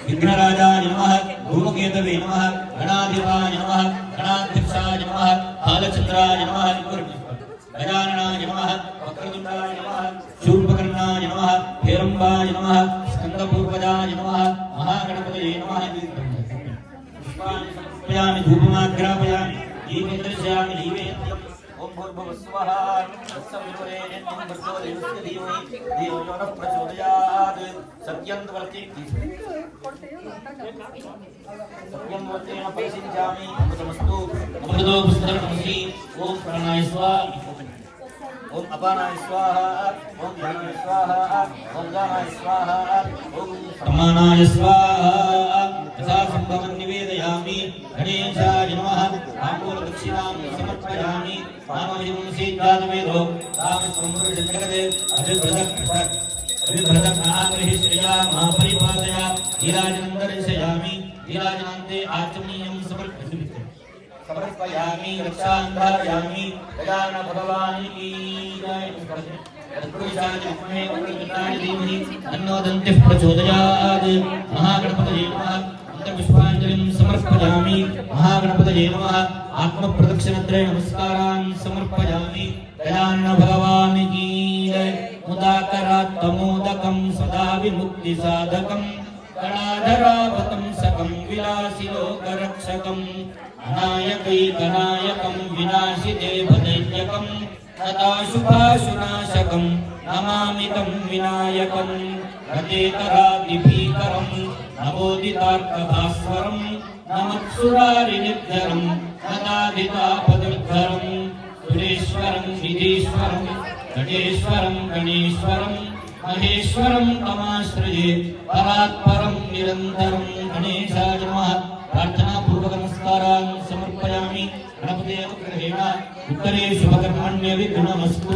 विघ्नराजाय नमः धूमकेतवे नमः गणाधिपाय नमः गणाध्यक्षाय नमः बालचंद्राय नमः गजाननाय नमः वक्रतुंडाय नमः शूर्पकर्णाय नमः हेरंबाय नमः स्कंदपूर्वजाय नमः महागणपतये नमः पुष्पाणि समर्पयामि धूपमाग्रापयामि दीपं दर्शयामि नैवेद्यम् ओम भूर्भुवस्वः तत्सवितुरेण्यं भर्गो देवस्य धीमहि धियो यो नः प्रचोदयात् सत्यं वर्तेति सत्यं वर्तेन परिसिञ्चामि अमृतमस्तु अमृतो पुस्तकमसि ओम प्राणाय स्वाहा ओम अपानाय स्वाहा ओम ज्ञानाय स्वाहा ओम गानाय स्वाहा ओम समानाय स्वाहा तथा संभवं निवेदयामि गणेशाय नमः ताम्बूलदक्षिणां समर्पयामि मानवं सीतादवेदो रामसमुद्रजगदे अभिभ्रदनाग्रहिष्या महापरिपादया नीराजनन्दर्शयामि नीराजनान्ते आचमनीयं समर्पयामि रक्षान्धारयामि गजानन भगवान् की जय अन्नोदन्तिः प्रचोदयात् महागणपतये नमः पुष्पाञ्जलिं समर्पयामि महागणपतये नमः आत्मप्रदक्षिणत्रय नमस्कारान् समर्पयामि गजानन भगवान् की जय मुदाकरात्तमोदकं सदा विमुक्तिसाधकं गणाधरावतं सकं विलासिलोकरक्षकं अनायकैकनायकं विनाशिदेवदैत्यकं तदाशुभाशुनाशकं नमामि तं विनायकं गतेतरादिभीकरं नवोदितार्कभास्वरं नमत्सुरारिनिर्धरं नदादितापदुद्धरं सुरेश्वरं निधीश्वरं गणेश्वरं गणेश्वरं महेश्वरं तमाश्रये परात्परं निरन्तरं गणेशाय नमः प्रार्थना पूर्वक नमस्कारान् समर्पयामि गणपते अनुग्रहेण उत्तरे शुभकर्मण्य विघ्नमस्तु।